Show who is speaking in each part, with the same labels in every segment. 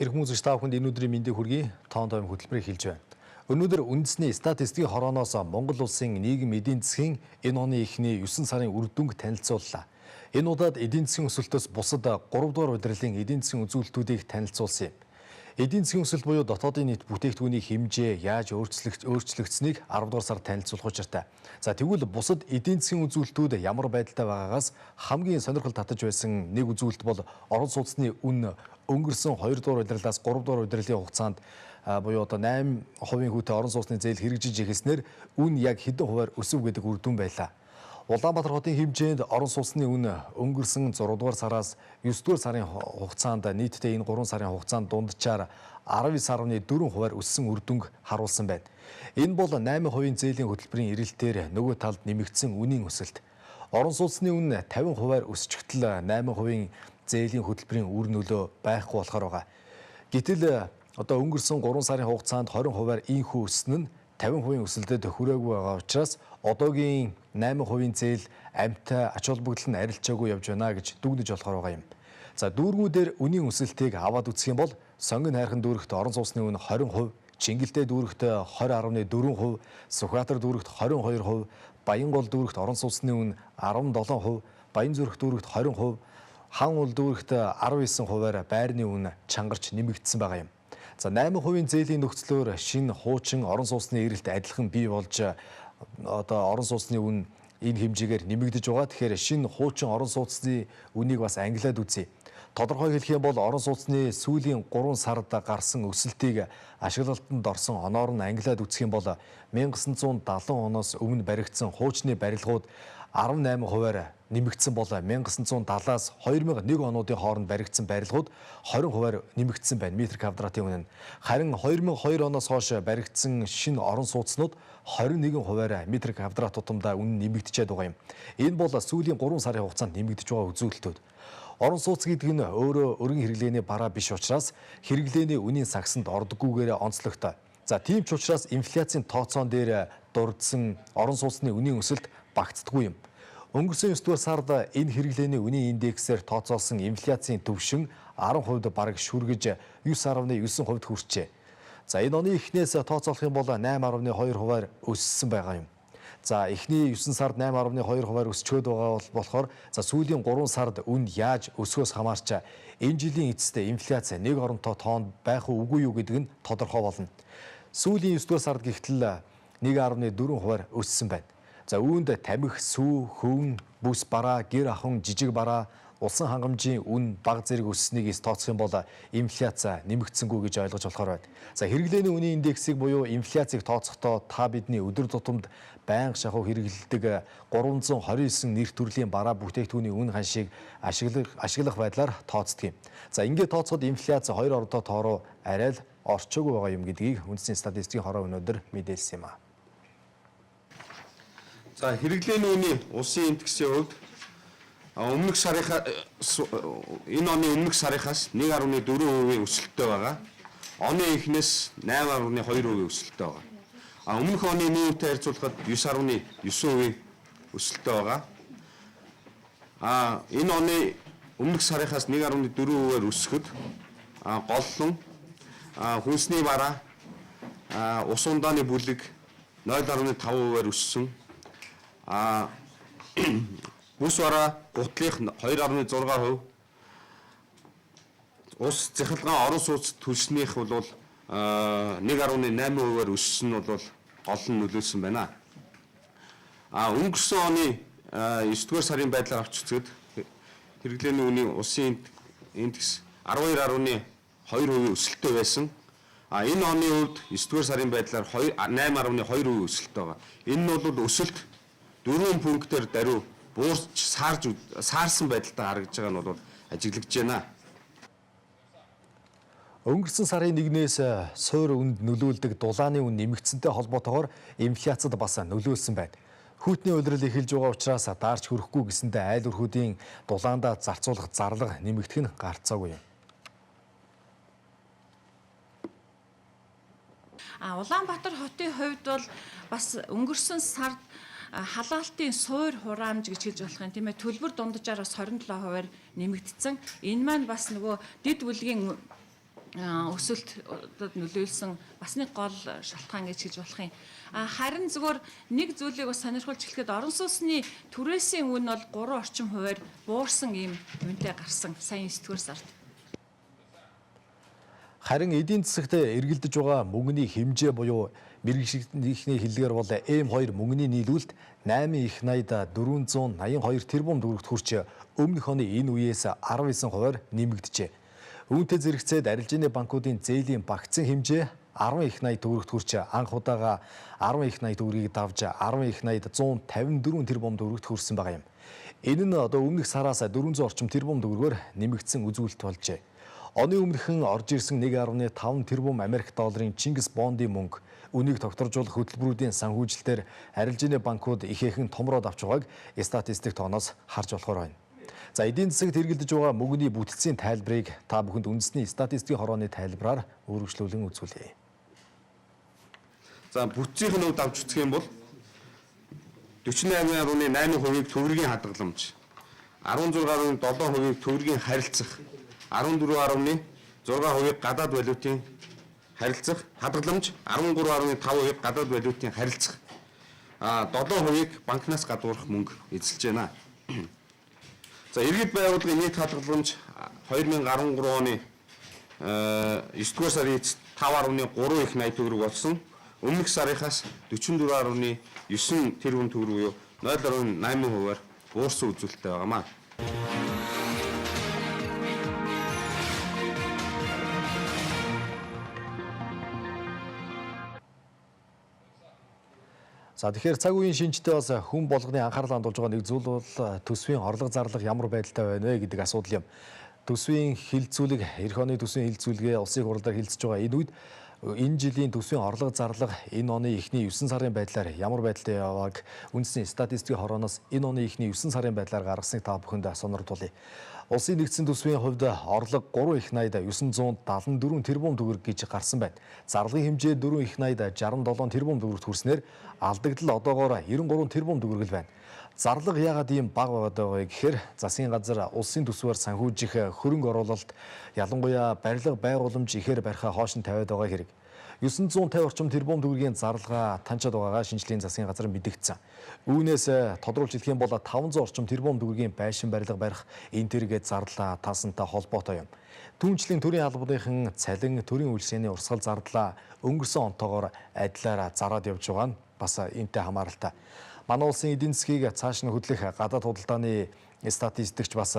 Speaker 1: Эрхэм үзэгч та бүхэнд энэ өдрийн мэндийг хүргэе. Тоон тойм хөтөлбөрийг хэлж байна. Өнөөдөр үндэсний статистикийн хорооноос Монгол улсын нийгэм эдийн засгийн энэ оны эхний 9 сарын үр дүнг танилцууллаа. Энэ удаад эдийн засгийн өсөлтөөс бусад 3 дугаар удирлын эдийн засгийн үзүүлэлтүүдийг танилцуулсан юм. Эдийн засгийн өсөлт буюу дотоодын нийт бүтээгдэхүүний хэмжээ яаж өөрчлөгдсөнийг 10 дугаар сард танилцуулах учиртай. За тэгвэл бусад эдийн засгийн үзүүлэлтүүд ямар байдалтай байгаагаас хамгийн сонирхол татаж байсан нэг үзүүлэлт бол орон сууцны үн өнгөрсөн 2 дугаар удирлаас 3 дугаар удирлын хугацаанд буюу одоо 8% хүүтэй орон сууцны зээл хэрэгжиж эхэлснээр үн яг хэдэн хувиар өсөв гэдэг үр дүн байлаа. Улаанбаатар хотын хэмжээнд орон сууцны үн өнгөрсөн 6 дугаар сараас 9 дугаар сарын хугацаанд нийтдээ энэ 3 сарын хугацаанд дунджаар 19.4% өссөн үр дүнг харуулсан байна. Энэ бол 8% зээлийн хөтөлбөрийн эрэлтээр нөгөө талд нэмэгдсэн үнийн өсөлт. Орон сууцны үн 50% өсчихтэл 8% зээлийн хөтөлбөрийн үр нөлөө байхгүй болохоор байгаа. Гэтэл одоо өнгөрсөн 3 сарын хугацаанд 20% ийхүү өснө нь 50% өсөлтөд хүрээгүй байгаа учраас одоогийн 8% зээл амьтаа ач холбогдол нь арилжаагүй явж байна гэж дүгнэж болохоор байгаа юм. За дүүргүүдээр үнийн өсөлтийг аваад үзэх юм бол Сонгон хайрхан дүүрэгт орон сууцны үн 20%, Чингэлтэй дүүрэгт 20.4%, Сүхбаатар дүүрэгт 22%, Баянгол дүүрэгт орон сууцны үн 17%, Баянзүрх дүүрэгт 20%, Хан уул дүүрэгт 19%-аар байрны үн чангарч нэмэгдсэн байгаа юм. За 8% зээлийн нөхцлөөр шинэ хуучин орон сууцны эрэлт адилхан бий болж одоо орон сууцны үн энэ хэмжээгээр нэмэгдэж байгаа. Тэгэхээр шинэ хуучин орон сууцны үнийг бас ангилаад үзье. Тодорхой хэлэх юм бол орон сууцны сүүлийн 3 сард гарсан өсөлтийг ашиглалтанд орсон оноор нь ангилаад үзэх юм бол 1970 оноос өмнө баригдсан хуучны барилгууд 18%-аар нэмэгдсэн бол 1970-аас 2001 онуудын хооронд баригдсан барилгууд 20%-аар нэмэгдсэн байна метр квадратын үнэ нь. Харин 2002 оноос хойш баригдсан шинэ орон сууцнууд 21%-аар метр квадрат тутамдаа үнэ нэмэгдчихэд байгаа юм. Энэ бол сүүлийн 3 сарын хугацаанд нэмэгдэж байгаа үзүүлэлтүүд. Орон сууц гэдэг нь өөрөө өргөн хэрэглээний бараа биш учраас хэрэглээний үнийн сагсанд ордоггүйгээр онцлогтой. За тийм ч учраас инфляцийн тооцоон дээр дурдсан орон сууцны үнийн өсөлт багтдаггүй юм. Өнгөрсөн 9 дугаар сард энэ хэрэглээний үнийн индексээр тооцоолсон инфляцийн түвшин 10% бараг шүргэж 9.9% хүрчээ. За энэ оны эхнээс тооцоолох юм бол 8.2%-аар өссөн байгаа юм. За эхний 9 сард 8.2%-аар өсчөөд байгаа болохоор за сүүлийн 3 сард үн яаж өсөхөөс хамаарч энэ жилийн эцэст инфляц нэг оронтой тоонд байх үгүй юу гэдэг нь тодорхой болно. Сүүлийн 9 дугаар сард гэхтэл 1.4%-аар өссөн байна. За үүнд тамхи, сүү, хөвн, бүс бараа, гэр ахуйн, жижиг бараа, улсын хангамжийн үн бага зэрэг өсснийг тооцох юм бол инфляц нэмэгдсэнгүй гэж ойлгож болохоор байна. За хэрэглээний үнийн индексийг буюу инфляцийг тооцохдоо та бидний өдөр тутамд байнга шахуу хэрэглэдэг 329 нэр төрлийн бараа бүтээгдэхүүний үн ханшийг ашиглах байдлаар тооцдог юм. За ингээд тооцоход инфляц 2 ордоо тоороо арай л орчоогүй байгаа юм гэдгийг үндэсний статистикийн хороо өнөөдөр мэдээлсэн юм а.
Speaker 2: За хэрэглээний үнийн улсын индексийн хувьд өмнөх сарынхаа энэ оны өмнөх сарынхаас 1.4% өсөлттэй байгаа. Оны эхнээс 8.2% өсөлттэй байгаа. Өмнөх оны нийтээр харьцуулахад 9.9% өсөлттэй байгаа. Энэ оны өмнөх сарынхаас 1.4%-аар өсөхөд голлон, хүнсний бараа, ус ундааны бүлэг 0.5%-аар өссөн. Бүс бараа гутлынх 2.6%, ус цахилгаан орон сууц түлшнийх бол 1.8%-аар өссөн нь бол гол нь нөлөөлсөн байна. Өнгөрсөн оны 9 дугаар сарын байдлаар авч үзэхэд хэрэглээний үнийн улсын индекс 12.2% өсөлттэй байсан. Энэ оны хувьд 9 дугаар сарын байдлаар 8.2% өсөлттэй байгаа. Энэ нь бол өсөлт 4 пунктээр даруй буурч саарсан байдалтай харагдж байгаа нь бол ажиглагдж байна.
Speaker 1: Өнгөрсөн сарын 1-ээс суур үнд нөлөөлдөг дулааны үн нэмэгдсэнтэй холбоотойгоор инфляцид бас нөлөөлсөн байна. Хүйтний улирал эхэлж байгаа учраас даарч хөрөхгүй гэсэндээ айл өрхүүдийн дулаандаа зарцуулах зарлага нэмэгдэх нь гарцаагүй юм.
Speaker 3: Улаанбаатар хотын хувьд бол бас өнгөрсөн сард халаалтын суур хураамж гэж хэлж болох юм тийм ээ, төлбөр дунджаар бас 27%-аар нэмэгдсэн. Энэ маань бас нөгөө дэд бүлгийн өсөлтөд нөлөөлсөн бас нэг гол шалтгаан гэж хэлж болох юм. Харин зөвхөн нэг зүйлийг бас сонирхолж хэлэхэд орон сууцны түрээсийн үн бол 3 орчим хувиар буурсан ийм үнэтэй гарсан сая 9-р сард.
Speaker 1: Харин эдийн засагт эргэлдэж байгаа мөнгөний хэмжээ буюу мэргэжлийн хэллэгээр бол M2 мөнгөний нийлүүлэлт 8 их 80-д 482 тэрбум төгрөгт хүрч өмнөх оны энэ үеэс 19%-аар нэмэгдэжээ. Үүнтэй зэрэгцээд арилжааны банкуудын зээлийн багцсан хэмжээ 10 их 80 төгрөгт хүрч анх удаага 10 их 80 төгрөгийг давж 10 их 80-д 154 тэрбум төгрөгт хүрсэн байгаа юм. Энэ нь одоо өмнөх сараас 400 орчим тэрбум төгрөгөөр нэмэгдсэн үзүүлэлт болжээ. Оны өмнөхөн орж ирсэн 1.5 тэрбум Америк долларын Чингис бондын мөнгө үнийг тогтворжуулах хөтөлбөрүүдийн санхүүжилтээр арилжааны банкуд ихээхэн томроод авч байгааг статистик тооноос харж болохоор байна. За эдийн засагт хэрэглэж байгаа мөнгөний бүтцийн тайлбарыг та бүхэнд үндэсний статистикийн хорооны тайлбараар өргөжлүүлэн үзүүлье.
Speaker 2: За бүтцийн хувьд авч үзэх юм бол 48.8%-ийг төгрөгийн хадгаламж, 16.7%-ийг төгрөгийн харилцах, 14.6%-ийг гадаад валютын харилцах, хадгаламж, 13.5%-ийг гадаад валютын харилцах, 7%-ийг банкнаас гадуурх мөнгө эзэлж байна. За иргэд байгууллагын нийт хадгаламж 2013 оны 9-р сарын 5.3 их 80 төгрөг болсон. Өмнөх сарынхаас 44.9 тэрбум төгрөг буюу 0.8%-аар буурсан үзүүлэлттэй байгаамаа.
Speaker 1: За тэгэхээр цаг үеийн шинжтэй бас хүн болгоны анхаарал хандуулж байгаа нэг зүйл бол төсвийн орлого зарлага ямар байдалтай байна вэ гэдэг асуудал юм. Төсвийн хилцүүлэг, эх оны төсвийн хилцүүлгээ улсын хурлаар хилцэж байгаа энэ үед энэ жилийн төсвийн орлого зарлага энэ оны эхний 9 сарын байдлаар ямар байдалтай явааг үндэсний статистикийн хорооноос энэ оны эхний 9 сарын байдлаар гаргасныг та бүхэнд сонирхуулъя. Улсын нэгдсэн төсвийн хувьд орлого 3 их 80-д 974 тэрбум төгрөг гэж гарсан байна. Зарлагын хэмжээ 4 их 80-д 67 тэрбум төгрөгт хүрснээр алдагдал одоогоор 93 тэрбум төгрөг л байна. Зарлага яагаад ийм бага байгаад байгаа вэ гэхээр засгийн газар улсын төсвөөр санхүүжих хөрөнгө оруулалт ялангуяа барилга байгууламж ихээр барихаа хоош нь тавиад байгаа хэрэг. 950 орчим тэрбум төгрөгийн зарлага танчаад байгаагаа шинжлэлийн засгийн газар мэдгдсэн. Үүнээс тодруулж хэлэх юм бол 500 орчим тэрбум төгрөгийн байшин барилга барих энэ тэргээд зарлаа таасантай холбоотой юм. Түүнчлэн төрийн албаныхан цалин төрийн үйлсийн урсгал зардлаа өнгөрсөн онтоогоор адилаар зараад явж байгаа нь бас энтэй хамааралтай. Манай улсын эдийн засгийг цааш нь хөдлөх гадаад худалдааны статистикч бас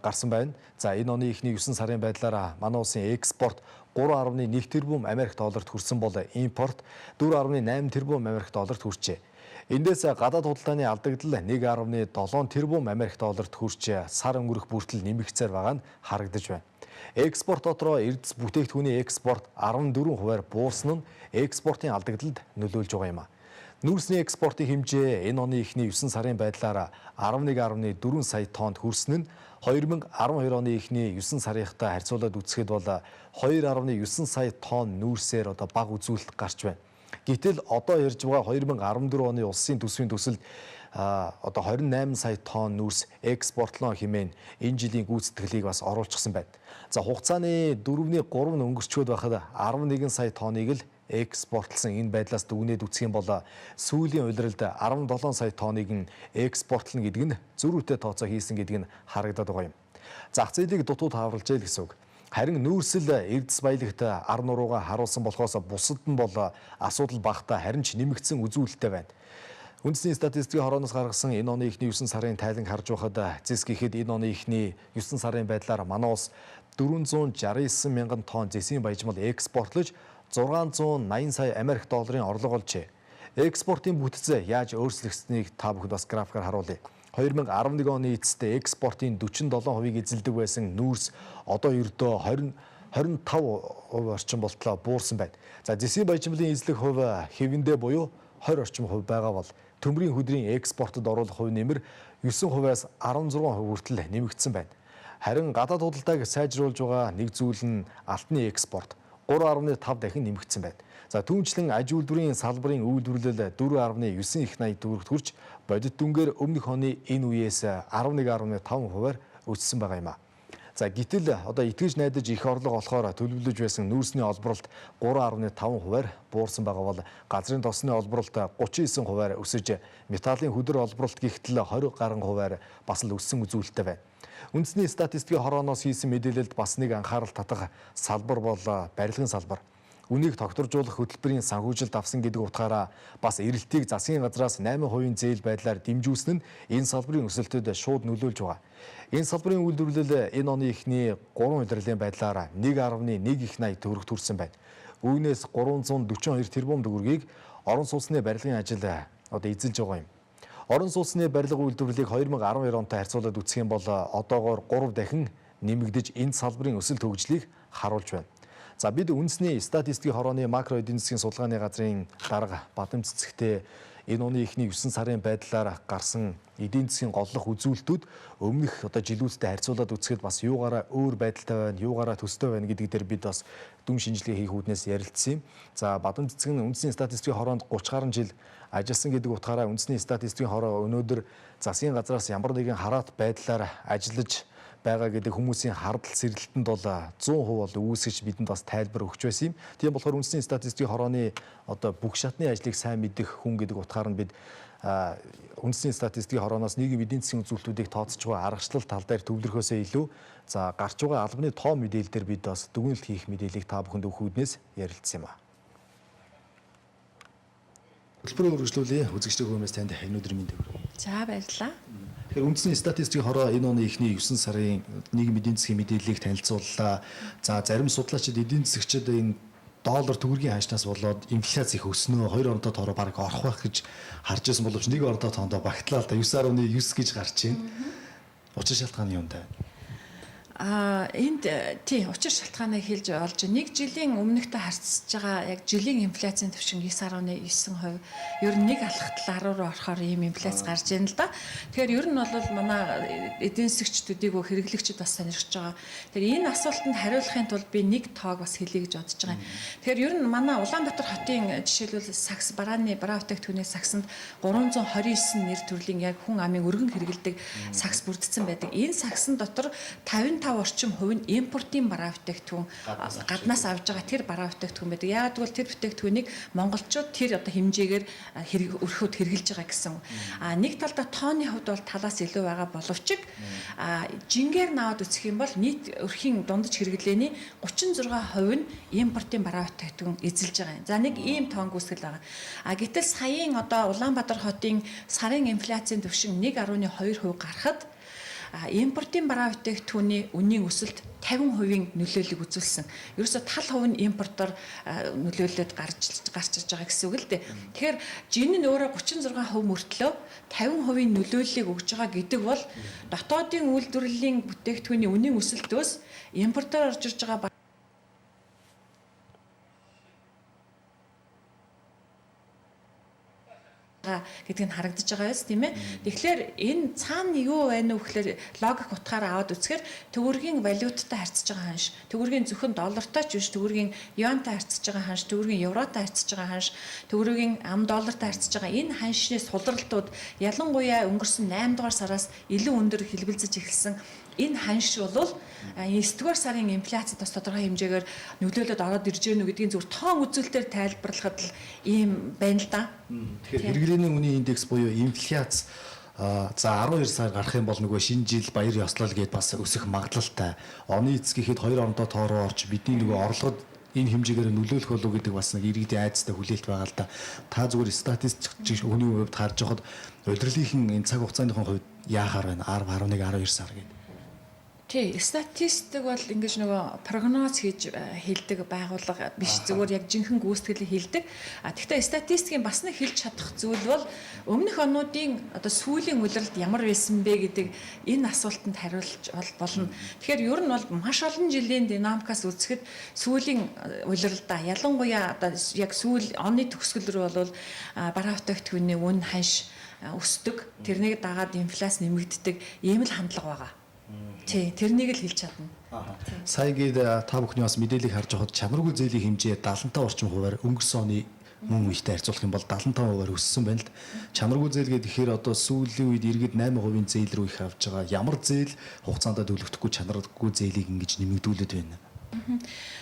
Speaker 1: гарсан байна. За энэ оны эхний 9 сарын байдлаар манай улсын экспорт 3.1 тэрбум Америк долларт хүрсэн бол импорт 4.8 тэрбум Америк долларт хүрчээ. Эндээс гадаад худалдааны алдагдал 1.7 тэрбум Америк долларт хүрч сар өнгөрөх бүртэл нэмэгцээр байгаа нь харагдаж байна. Экспорт дотроо эрдэс бүтээгдэхүүний экспорт 14%-аар буурсан нь экспортын алдагдлад нөлөөлж байгаа юм а. Нүүрсний экспортын хэмжээ энэ оны эхний 9 сарын байдлаар 11.4 сая тоннд хүрсэн нь 2012 оны эхний 9 сарынхтай харьцуулаад үзэхэд бол 2.9 сая тонн нүүрсээр одоо бага үзүүлэлт гарч байна. Гэтэл одоо ярьж байгаа 2014 оны улсын төсвийн төсөлд одоо 28 сая тонн нүүрс экспортлон хэмээн энэ жилийн гүйцэтгэлийг бас оруулчихсан байна. За хугацааны 4-ний 3 нь өнгөрчөөд байхад 11 сая тонныг л экспортлсон энэ байдлаас дүгнээд үзэх юм бол сүүлийн улиралд 17 сая тонныг нь экспортлно гэдэг нь зөрүүтэй тооцоо хийсэн гэдэг нь харагдаад байгаа юм. Зах зээлийг дутуу тааварлжээ л гэсэн үг. Харин нүүрсэл эрдэс баялагт ар нуруугаа харуулсан болохоос бусад нь бол асуудал багтаа харин ч нэмэгдсэн үзүүлэлттэй байна. Үндэсний статистикийн хорооноос гаргасан энэ оны эхний 9 сарын тайлан харж байхад зэс гэхэд энэ оны эхний 9 сарын байдлаар манай улс 469 мянган тонн зэсийн баяжмал экспортлож 680 сая Америк долларын орлого олжээ. Экспортын бүтц яаж өөрчлөгдсөнийг та бүхэнд бас графикаар харуулъя. 2011 оны эцэст экспортын 47%-ийг эзэлдэг байсан нүүрс одоо ердөө 25% орчим болтлоо буурсан байна. За зэсийн баяжмлын эзлэх хувь хэвэндээ буюу 20 орчим хувь байгаа бол төмрийн хөдрийн экспортод оруулах хувь нэмэр 9%-аас 16% хүртэл нэмэгдсэн байна. Харин гадаад худалдааг сайжруулж байгаа нэг зүйл нь алтны экспорт 3.5 дахин нэмэгдсэн байна. За түүнчлэн аж үйлдвэрийн салбарын үйлдвэрлэл 4.9 их 80 төгрөгт хүрч бодит дүнгээр өмнөх оны энэ үеэс 11.5%-аар өссөн байгаа юм а. За гэтэл одоо итгэж найдаж их орлого олохоор төлөвлөж байсан нүүрсний олборлолт 3.5%-аар буурсан байгаа бол газрын тосны олборлолт 39%-аар өсөж металлын хөдөр олборлолт гихтэл 20 гаруй хувиар бас л өссөн үзүүлэлттэй байна. Үндэсний статистикийн хорооноос хийсэн мэдээлэлд бас нэг анхаарал татах салбар бол барилгын салбар. Үнийг тогтворжуулах хөтөлбөрийн санхүүжилт авсан гэдэг утгаараа бас эрэлтийг засгийн газраас 8% зээл байдлаар дэмжүүлсэн нь энэ салбарын өсөлтөд шууд нөлөөлж байгаа. Энэ салбарын үйлдвэрлэл энэ оны эхний 3 удирлын байдлаар 1.1 их 80 төгрөг төрсэн байна. Үүнээс 342 тэрбум төгрөгийг орон сууцны барилгын ажил эзэлж байгаа юм. Орон сууцны барилга үйлдвэрлэлийг 2012 онтой харьцуулаад үзэх юм бол одоогоор 3 дахин нэмэгдэж энэ салбарын өсөлт хөгжлийг харуулж байна. За бид үндэсний статистикийн хорооны макро эдийн засгийн судалгааны газрын дарга Бадам цэцэгтэй энэ оны эхний 9 сарын байдлаар гарсан эдийн засгийн голлох үзүүлэлтүүд өмнөх жилүүдтэй харьцуулаад үзэхэд бас юугаараа өөр байдалтай байна, юугаараа төстэй байна гэдэг дээр бид бас дүн шинжилгээ хийх үүднээс ярилцсан юм. За Бадам цэцэг нь үндэсний статистикийн хороонд 30 гаруй жил ажилласан гэдэг утгаараа үндэсний статистикийн хороо өнөөдөр засгийн газраас ямар нэгэн хараат байдлаар ажиллаж байгаа гэдэг хүмүүсийн хардал сэргэлтэнд бол 100% бол үүсгэж бидэнд бас тайлбар өгч байсан юм. Тийм болохоор үндэсний статистикийн хорооны бүх шатны ажлыг сайн мэдэх хүн гэдэг утгаар нь бид үндэсний статистикийн хорооноос нийгмийн эдийн засгийн үзүүлэлтүүдийг тооцож байгаа аргачлал тал дээр төвлөрөхөөсөө илүү гарч байгаа албаны тоо мэдээлэл дээр бид бас дүгнэлт хийх мэдээллийг та бүхэнд өгөх үүднээс ярилцсан юм а. Хөтөлбөрийн үргэлжлүүлээ үзэгчдийн хүмүүст танд өнөөдөр мэнд хүргэе.
Speaker 3: За баярлалаа.
Speaker 1: Тэгэхээр үндэсний статистикийн хороо энэ оны эхний 9 сарын нийгмийн эдийн засгийн мэдээллийг танилцууллаа. За зарим судлаачид эдийн засагчид энэ доллар төгрөгийн ханшнаас болоод инфляц их өснөө 2 ордоо тоороо бараг орох байх гэж харж байсан боловч 1 ордоо тоондоо багтлаа л да 9.9 гэж гарч байна. Учир шалтгааны юм даа.
Speaker 3: Энд учир шалтгааныг хэлж олж нэг жилийн өмнөхтэй харьцаж байгаа яг жилийн инфляцийн түвшин 9.9%. Ер нь нэг алхтал 10 руу орохоор ийм инфляц гарч байна л да. Тэгэхээр ер нь бол манай эдийн засгчдуудыг хэрэглэгчид бас сонирхож байгаа. Тэгэхээр энэ асуултанд хариулахын тулд би нэг тоог бас хэлье гэж бодож байгаа юм. Тэгэхээр ер нь манай Улаанбаатар хотын жишээлбэл сакс барааны бүтээгдэхүүний саксанд 329 нэр төрлийн яг хүн амын өргөн хэрэгэлдэг сакс бүрдсэн байдаг. Энэ саксан дотор 55 орчим хувь нь импортын бараа бүтээгдэхүүн гаднаас авж байгаа тэр бараа бүтээгдэхүүн байдаг. Яг тэгвэл тэр бүтээгдэхүүнийг монголчууд тэр хэмжээгээр өрхөд хэрэгжилж байгаа гэсэн. Нэг талдаа тооны хувьд бол талаас илүү байгаа боловч жингээр наваад үзэх юм бол нийт өрхийн дундаж хэрэглээний 36% нь импортын бараа бүтээгдэхүүн эзэлж байгаа юм. За нэг ийм тоон гүйцэтгэл байгаа. Гэтэл саяын Улаанбаатар хотын сарын инфляцийн түвшин 1.2% гарахад импортын бараа бүтээгдэхүүний үнийн өсөлт 50% нөлөөллийг үзүүлсэн. Ерөөсө тал хувь нь импортоор нөлөөлөд гарч байгаа гэсэн үг л дээ. Тэгэхээр жин нь өөрөө 36% мөртлөө 50% нөлөөллийг өгж байгаа гэдэг бол дотоодын үйлдвэрлэлийн бүтээгдэхүүний үнийн өсөлтөөс импортоор орж ирж байгаа гэдгийг нь харагдаж байгаа биз тийм ээ. Тэгэхээр энэ цаана юу байна вэ гэхээр логик утгаараа аваад үзэхээр төгрөгийн валюттай харьцаж байгаа ханш, төгрөгийн зөвхөн доллартай ч биш, төгрөгийн юантай харьцаж байгаа ханш, төгрөгийн евротой харьцаж байгаа ханш, төгрөгийн ам доллартай харьцаж байгаа энэ ханшны сулралтууд ялангуяа өнгөрсөн 8 дугаар сараас илүү өндөр хэлбэлзэж эхэлсэн. Энэ ханш бол 9-р сарын инфляцид бас тодорхой хэмжээгээр нөлөөлөд ороод ирж гэнэ гэдгийг зөвхөн тоон үзүүлэлтээр тайлбарлахад л ийм байна л да.
Speaker 1: Тэгэхээр хэрэглээний үнийн индекс буюу инфляц за 12 сар гарах юм бол нөгөө шинэ жил баяр ёслол гэдээ бас өсөх магадлалтай. Оны эцгийхэд 2 ондоо тоороо орж бидний нөгөө орлогод энэ хэмжээгээр нөлөөлөх болов гэдэг бас нэг иргэдийн айдастай хүлээлт байгаа л да. Та зүгээр статистик хүний хувьд харж байхад удирлынхын энэ цаг хугацааныхон хувьд яахаар байна? 10, 11, 12 сар гэдэг.
Speaker 3: Статистик бол ингэж нөгөө прогноз хийж хэлдэг байгууллага биш, зүгээр яг жинхэнэ гүйцэтгэлийг хэлдэг. Гэхдээ статистикийн бас нэг хэлж чадах зүйл бол өмнөх онуудын сүүлийн улиралд ямар байсан бэ гэдэг энэ асуултанд хариулж болно. Тэгэхээр ер нь бол маш олон жилийн динамикаас үзэхэд сүүлийн улиралдаа ялангуяа яг сүүл оны төгсгөл рүү бол бараа бүтээгдэхүүний үн ханш өсдөг. Тэрнийг дагаад инфляц нэмэгддэг ийм л хандлага байгаа. Тэрнийг л хэлж чадна.
Speaker 1: Сая гээд та бүхний бас мэдээллийг харж байхад чанаргүй зээлийн хэмжээ 75 орчим хувиар өнгөрсөн оны мөн үетэй харьцуулах юм бол 75% өссөн байна л. Чанаргүй зээл гэхээр одоо сүүлийн үед иргэд 8% зээл рүү их авж байгаа. Ямар зээл хугацаанд төлөгдөхгүй чанаргүй зээлийг ингэж нэмэгдүүлээд байна.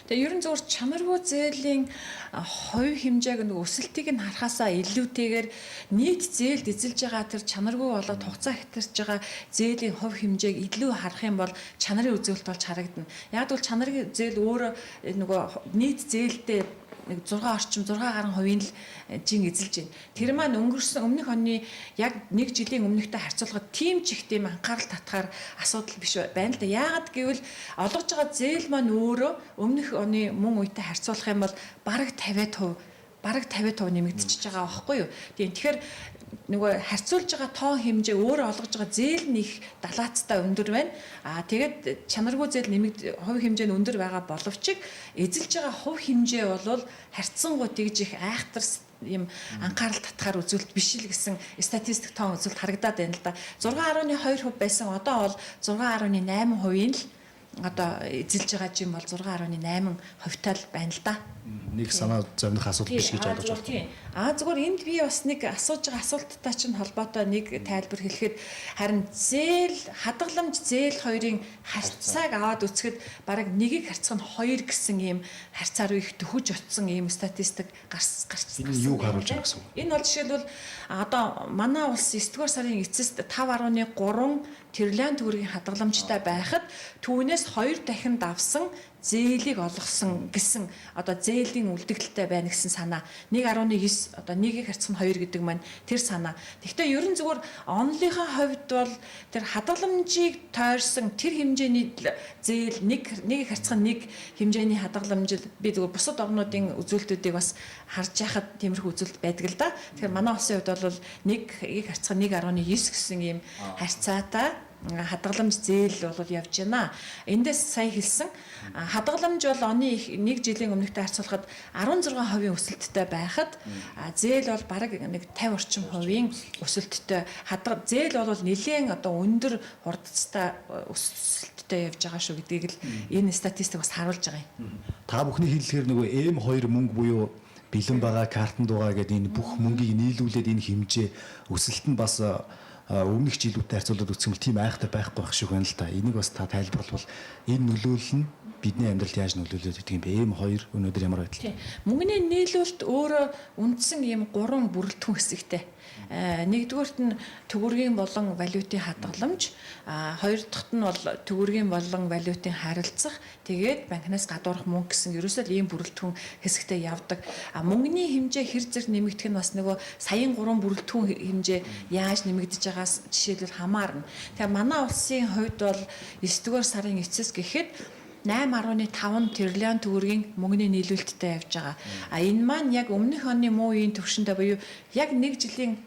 Speaker 3: Тэгээ ерөн зөвхөн чанаргүй зээлийн хувь хэмжээг нэг өсөлтийг нь харахаасаа илүүтэйгээр нийт зээлд эзэлж байгаа тэр чанаргүй болоод хугацаа хэтэрч байгаа зээлийн хувь хэмжээг илүү харах юм бол чанарын үзүүлэлт болж харагдана. Яг бол чанарын зээл өөрөө нөгөө нийт зээлтэй нэг 6 орчим 6 гаруй хувийн л жин эзэлж байна. Тэр маань өнгөрсөн өмнөх оны яг 1 жилийн өмнөхтэй харьцуулахад тийм ч их тийм анхаарал татгаар асуудал биш байна л да. Яагаад гэвэл олгож байгаа зээл маань өөрөө өмнөх оны мөн үетэй харьцуулах юм бол бараг 50% нэмэгдчихэж байгаа байхгүй юу. Тэгэхээр нөгөө харьцуулж байгаа тоо хэмжээ өөрөө олгож байгаа зээл нь их далаацтай өндөр байна. Тэгээд чанаргүй зээл хувь хэмжээ нь өндөр байгаа боловч эзэлж байгаа хувь хэмжээ бол харьцангуй тэгж их айхтар юм анхаарал татгаар үзүүлэлт биш л гэсэн статистик тоон үзүүлэлт харагдаад байна л да. 6.2% байсан одоо бол 6.8% л одоо эзэлж байгаа юм бол 6.8% тал байна л да.
Speaker 1: Нэг санаа зовних асуудал биш гэж ойлгож байна.
Speaker 3: Зүгээр энд би бас нэг асууж байгаа асуулттай чинь холбоотой нэг тайлбар хэлэхэд харин хадгаламж зээл хоёрын харьцааг аваад үзэхэд бараг нэгийг харьцах нь 2 гэсэн ийм харьцаа руу их төхөж очсон ийм статистик гарсан.
Speaker 1: Энэ юуг харуулж байгаа гэсэн үг?
Speaker 3: Энэ бол жишээлбэл одоо манай улс 9-р сарын эцэст 5.3 трлн төгрөгийн хадгаламжтай байхад түүнээс 2 дахин давсан зээлийг олгосон гэсэн одоо зээлийн үлдэгдэлтэй байна гэсэн санаа 1.9 одоо нэгийг харьцах нь 2 гэдэг маань тэр санаа. Гэхдээ ерөн зүгээр онлынхаа хувьд бол тэр хадгаламжийг тойрсон тэр хэмжээний зээл нэгийг харьцах нь 1 хэмжээний хадгаламж би зүгээр бусад орнуудын үзүүлэлтүүдийг бас харж яхад тиймэрхүү үзүүлэлт байдаг л да. Тэгэхээр манай улсын хувьд бол нэгийг харьцах 1.9 гэсэн ийм харьцаатай хадгаламж зээл бол явж байна. Эндээс сая хэлсэн хадгаламж бол оны 1 жилийн өмнөхтэй харьцуулахад 16% өсөлттэй байхад зээл бол бараг нэг 50 орчим хувийн өсөлттэй. Зээл бол нэлээд одоо өндөр хурдцтай өсөлттэй явж байгаа шүү гэдгийг л энэ статистик бас харуулж байгаа юм.
Speaker 1: Та бүхний хэллэгээр нөгөө M2 мөнгө буюу бэлэн байгаа картанд байгаа гэдэг энэ бүх мөнгийг нийлүүлээд энэ хэмжээ өсөлт нь бас өмнөх жилүүдтэй харьцуулаад үзэх юм бол тийм айхтар байхгүй байх шиг байна л да. Энийг бас та тайлбарлавал энэ нөлөөлөл нь бидний амьдралд яаж нөлөөлөд идэх юм бэ? M2 өнөөдөр ямар байдал?
Speaker 3: Мөнгөний нийлүүлэлт өөрөө үндсэн ийм 3 бүрэлдэхүүн хэсэгтэй. Нэгдүгээрт нь төгрөгийн болон валютын хадгаламж, хоёр дахьт нь бол төгрөгийн болон валютын харилцах, тэгээд банкнаас гадуурх мөнгө гэсэн ерөөсөө л ийм бүрэлдэхүүн хэсэгтэй явдаг. Мөнгөний хэмжээ хэр зэрэг нэмэгдэх нь бас нөгөө саяын 3 бүрэлдэхүүн хэмжээ яаж нэмэгдэж байгаас жишээлбэл хамаарна. Тэгэхээр манай улсын хувьд бол 9-р сарын эцэс гэхэд 8.5 трлн төгрөгийн мөнгөний нийлүүлэлттэй явж байгаа. Энэ маань яг өмнөх оны муу үеийн түвшинтэй буюу яг 1 жилийн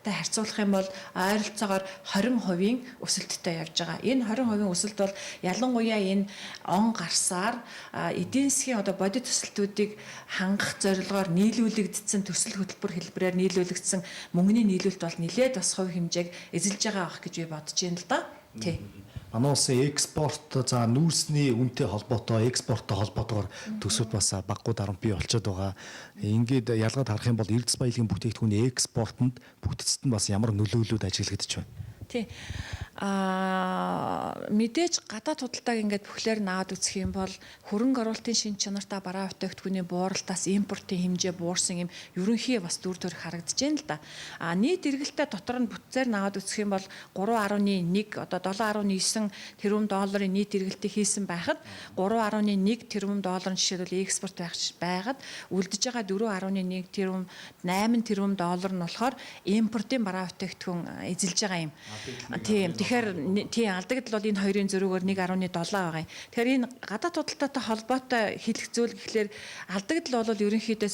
Speaker 3: харьцуулах юм бол ойролцоогоор 20% өсөлттэй явж байгаа. Энэ 20% өсөлт бол ялангуяа энэ он гарсаар эдийн засгийн одоо бодит төсөлтүүдийг хангах зорилгоор нийлүүлэгдсэн төсөл хөтөлбөр хэлбэрээр нийлүүлэгдсэн мөнгөний нийлүүлэлт бол нэлээд бас хувь хэмжээг эзэлж байгаа ах гэж би бодож байна л да. Тий.
Speaker 1: Манай улсын экспорт за нүүрсний үнэтэй холбоотой экспорттой холбоотойгоор төсөвт бас баггүй дарамт бий болчиход байгаа. Ингээд ялгаад харах юм бол эрдэс баялагын бүтээгдэхүүний экспортод бүтцэд нь бас ямар нөлөөлөлүүд ажиглагдчих байна.
Speaker 3: Тий. Мэдээж гадаад худалдааг ингээд бүхлээр наад үзэх юм бол хөрөнгө оруулалтын шин чанартай бараа бүтээгдэхүүний бууралтаас импортын хэмжээ буурсан юм ерөнхий бас дүр төрх харагдаж байна л да. Нийт эргэлтээ дотор нь бүтцээр наад үзэх юм бол 3.1 одоо 7.9 тэрбум долларын нийт эргэлтийг хийсэн байхад 3.1 тэрбум долларын жишээлбэл экспорт байгаад үлдэж байгаа 4.1 тэрбум 8 тэрбум доллар нь болохоор импортын бараа бүтээгдэхүүн эзэлж байгаа юм. Тийм. Тэгэхээр тийм алдагдал бол энэ хоёрын зөрүүгээр 1.7 байгаа юм. Тэгэхээр энэ гадаад худалдаатай холбоотой хэлэх зүйл гэхлээр алдагдал бол ерөнхийдөө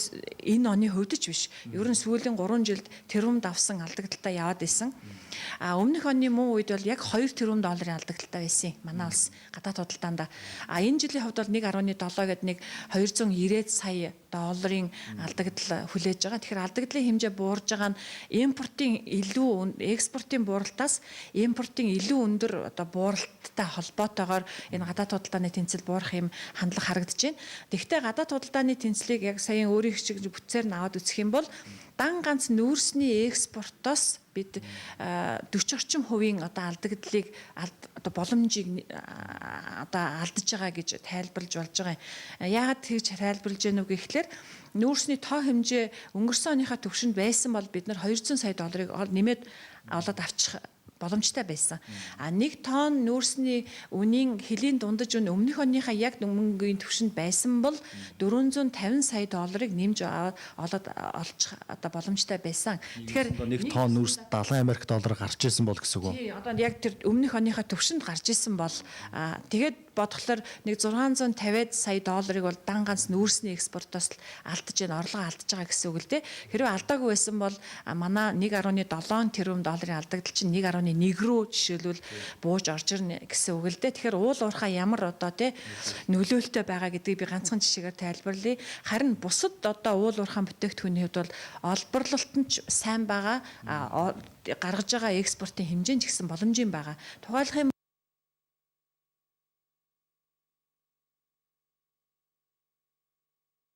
Speaker 3: энэ оны хувьд ч биш. Ер нь сүүлийн 3 жилд тэрбум давсан алдагдaltaй яваад исэн. Өмнөх оны муу үед бол яг 2 тэрбум долларын алдагдaltaй байсан юм. Манай улс гадаад худалдаанд. Энэ жилийн хувьд бол 1.7 гэдэг нэг 290 сая долларын алдагдал хүлээж байгаа. Тэгэхээр алдагдлын хэмжээ буурж байгаа нь импортын илүү экспортын бууралтаас импортын илүү өндөр одоо бууралттай холбоотойгоор энэ гадаад худалдааны тэнцэл буурах юм хандлага харагдаж байна. Тэгэхдээ гадаад худалдааны тэнцлийг яг саяхан өөрийн шиг бүтцээр нь аваад үзэх юм бол дан ганц нүүрсний экспортоос бид 40 орчим хувийн одоо алдагдлыг одоо боломжийг одоо алдаж байгаа гэж тайлбарлаж болж байгаа юм. Яагаад тэгж тайлбарлаж гэнэ үг гэхлээр нүүрсний тоо хэмжээ өнгөрсөн оныхаа түвшинд байсан бол бид нар 200 сая долларыг нэмээд олоод авчих боломжтой байсан. Нэг тонн нүүрсний үнийн хэлийн дундаж үн өмнөх оныхаа яг мөнгөний түвшинд байсан бол 450 сая долларыг нэмж олж одоо боломжтой байсан. Тэгэхээр
Speaker 1: нэг тонн нүүрс 70 Америк доллар гарч ирсэн бол гэсэн үг үү?
Speaker 3: Тий, одоо яг тэр өмнөх оныхаа түвшинд гарч ирсэн бол тэгээд бодглохоор нэг 650 сая долларыг бол дан ганц нүүрсний экспортоос алдаж байна, орлого алдаж байгаа гэсэн үг л дээ. Хэрвээ алдаагүй байсан бол манай 1.7 тэрбум долларын алдагдал чинь 1.1 рүү жишээлбэл бууж орж ирнэ гэсэн үг л дээ. Тэгэхээр уул уурхай ямар одоо тий нөлөөлтөй байгаа гэдгийг би ганцхан жишээгээр тайлбарлая. Харин бусад одоо уул уурхай бүтээгдэхүүний хувьд бол олборлолт нь сайн байгаа, гаргаж байгаа экспортын хэмжээ ч гэсэн боломжийн байгаа. Тухайлах юм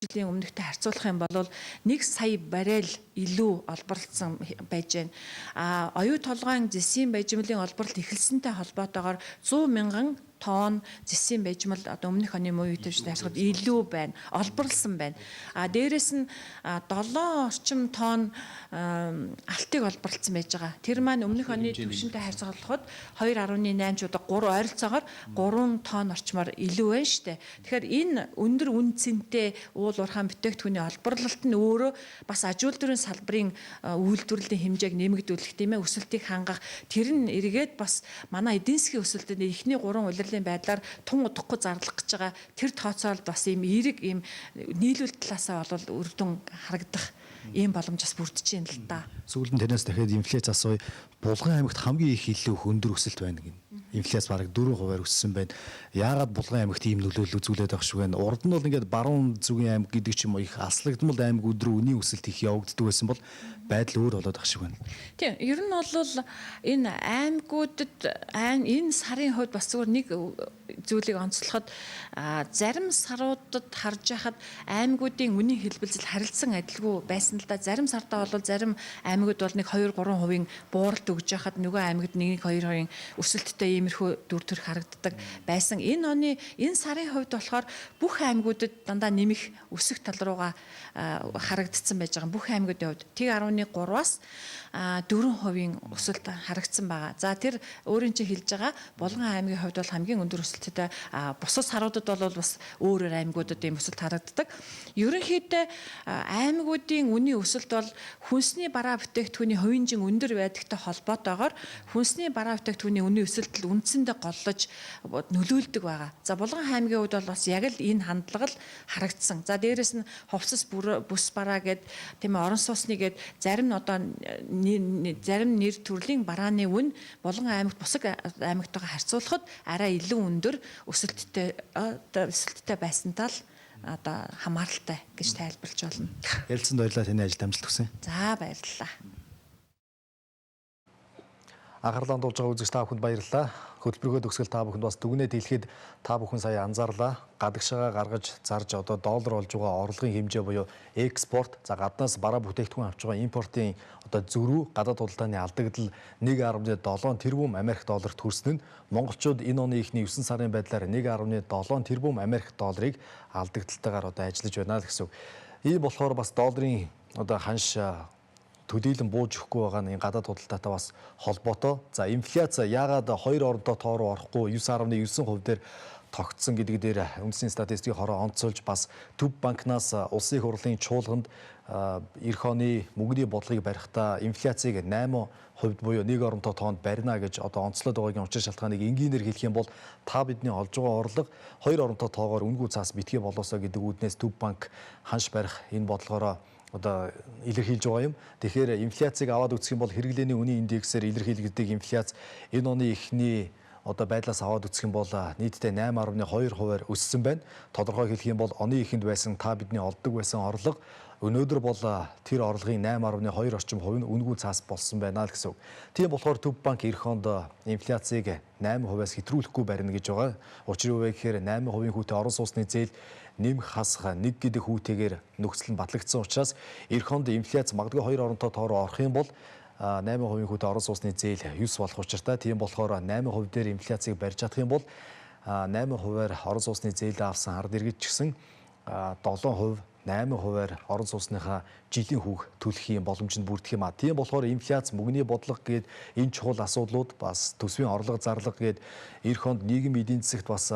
Speaker 3: жилийн өмнөхтэй харьцуулах юм бол 1 сая баррел илүү олборлогдсон байж байна. Оюу толгойн зэсийн байжмлын олборлолт эхэлсэнтэй холбоотойгоор 100 мянган тонн зэсийн байжмал одоо өмнөх оны муу үетэйчтэй харьцуулахад илүү байна, олборлсон байна. Дээрээс нь 7 орчим тонн алтыг олборлсон байж байгаа. Тэр маань өмнөх оны түвшинтэй харьцуулахад 2.8 одоо 3 ойролцоогоор 3 тонн орчмоор илүү байна шүү дээ. Тэгэхээр энэ өндөр үн цэнтэй уул уурхай бүтээгдэхүүний олборлолт нь өөрөө бас аж үйлдвэрийн салбарын үйлдвэрлэлийн хэмжээг нэмэгдүүлэх тийм ээ, өсөлтийг хангах. Тэр нь эргээд бас манай эдийн засгийн өсөлтөд эхний 3 улирлын байдлаар тун удахгүй зарлах гэж байгаа. Тэр тооцоолд бас ийм эерэг ийм нийлүүлэлт талаасаа бол үр дүн харагдах ийм боломж бас бүрдэж байна л да.
Speaker 1: Сүүлд нь тэрнээс дахиад инфляц асууя. Булган аймагт хамгийн их илүү өндөр өсөлт байна гин. Инфляц бараг 4% өссөн байна. Яагаад Булган аймагт ийм нөлөөлөл үзүүлээд байгаа шүү вэ? Урд нь бол ингээд баруун зүгийн аймаг гэдэг ч юм уу их аслагдмал аймагуд руу үнийн өсөлт их явагддаг байсан бол байдал өөр болоод байгаа шүү байна.
Speaker 3: Тийм, ер нь бол энэ аймагуудад энэ сарын хувьд бас зүгээр нэг зүйлийг онцлоход зарим саруудад харж байхад аймагуудын үнийн хэлбэлзэл харилцан адилгүй байсан л да. Зарим сартаа бол зарим аймагуд бол нэг 2-3% бууралт өгж байхад нөгөө аймагт 1-2% өсөлттэй иймэрхүү дүр төрх харагддаг байсан. Энэ оны энэ сарын хувьд болохоор бүх аймагуудад дандаа нэмэх өсөх тал руугаа харагдсан байж байгаа. Бүх аймагуудын хувьд тэг 1.3-аас 4% өсөлт харагдсан байгаа. За тэр өөрийн чинь хэлж байгаа Булган аймгийн хувьд бол хамгийн өндөр өсөлттэй, бусад саруудад бол бас өөр аймагуудад ийм өсөлт харагддаг. Ерөнхийдөө аймагуудын үнийн өсөлт бол хүнсний бараа бүтээгдэхүүний хувийн өндөр байдагтай холбоотойгоор хүнсний бараа бүтээгдэхүүний үнийн өсөлтөд үндсэндээ голлож нөлөөлдөг байгаа. За Булган аймгийн хувьд бол бас яг л энэ хандлага л харагдсан. За дээрэс нь хувцас бүс бараа гэд тийм орон сууцны гэд зарим нь одоо зарим нэр төрлийн барааны үн Булган аймагт бусад аймагтайгаа харьцуулахад арай илүү өндөр өсөлттэй байсантай л одоо хамааралтай гэж тайлбарлаж болно.
Speaker 1: Ярилцсанд баярлалаа, таны ажилд амжилт хүсье.
Speaker 3: За баярлалаа.
Speaker 1: Анхаарлаа хандуулж байгаа үзэгч та бүхэнд баярлалаа. Хөтөлбөрөө төгсгөл та бүхэнд бас дүгнэлт хэлэхэд та бүхэн сая анзаарлаа. Гадагшаа гаргаж зарж одоо доллар болж байгаа орлогын хэмжээ буюу экспорт, за гаднаас бараа бүтээгдэхүүн авч байгаа импортын одоо зөрүү гадаад худалдааны алдагдал 1.7 тэрбум Америк долларт хүрсэн нь монголчууд энэ оны эхний 9 сарын байдлаар 1.7 тэрбум Америк долларыг алдагдалтайгаар одоо ажиллаж байна л гэсэн үг. Ийм болохоор бас долларын одоо ханш төдийлөн бууж өгөхгүй байгаа нь гадаад худалдаатай бас холбоотой. За инфляц яагаад хоёр оронтой тоо руу орохгүй 9.9% дээр тогтсон гэдэг дээр үндэсний статистикийн хороо онцолж бас Төв банкнаас улсын их хурлын чуулганд эх оны мөнгөний бодлогыг барихдаа инфляцийг 8% буюу 1 оронтой тоонд барина гэж одоо онцлоод байгаагийн учир шалтгааныг энгийнээр хэлэх юм бол та бидний олж байгаа орлого 2 оронтой тоогоор үнгүй цаас битгий болоосоо гэдэг үүднээс Төв банк ханш барих энэ бодлогоороо одоо илэрхийлж байгаа юм. Тэгэхээр инфляцийг аваад үзэх юм бол хэрэглээний үнийн индексээр илэрхийлэгддэг инфляц энэ оны эхний одоо байдлаас аваад үзэх юм бол нийтдээ 8.2% өссөн байна. Тодорхой хэлэх юм бол оны эхэнд байсан та бидний олдог байсан орлого өнөөдөр бол тэр орлогын 8.2 орчим хувь нь үнэгүй цаас болсон байна л гэсэн үг. Тийм болохоор Төв банк эх онд инфляцийг 8%-аас хэтрүүлэхгүй барина гэж байгаа. Учир нь юу вэ гэхээр 8% хүүтэй орон сууцны зээл нэмэх хасах 1 гэдэг хүүтэйгээр нөхцөл нь батлагдсан учраас эх онд инфляц магадгүй 2 оронтой тоороо орох юм бол 8% хүүтэй орон сууцны зээл 9 болох учиртай. Тийм болохоор 8% дээр инфляцийг барьж чадах юм бол 8%-аар орон сууцны зээлээ авсан ард иргэд ч гэсэн 7%, 8%-аар орон сууцныхаа жилийн хүүг төлөх юм боломжинд бүрдэх юм а. Тийм болохоор инфляц, мөнгөний бодлого гээд энэ чухал асуудлууд бас төсвийн орлого зарлага гээд эх онд нийгмийн эдийн засагт бас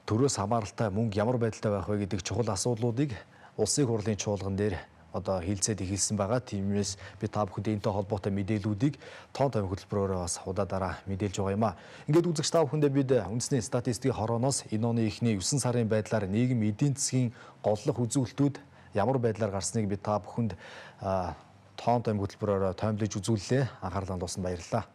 Speaker 1: төрөөс хамааралтай мөнгө ямар байдалтай байх вэ гэдэг чухал асуудлуудыг улсын хурлын чуулган дээр одоо хилцээд эхэлсэн байгаа. Тиймээс би та бүхэнд энэтэй холбоотой мэдээллүүдийг тоон тойм хөтөлбөрөөр бас удаа мэдээлж байгаа юм а. Ингээд үзэгч та бүхэндээ бид үндэсний статистикийн хорооноос энэ оны эхний 9 сарын байдлаар нийгэм эдийн засгийн голлох үзүүлэлтүүд ямар байдлаар гарсныг би та бүхэнд тоон тойм хөтөлбөрөөр тоймлож үзүүллээ. Анхаарлаа хандуулсанд баярлалаа.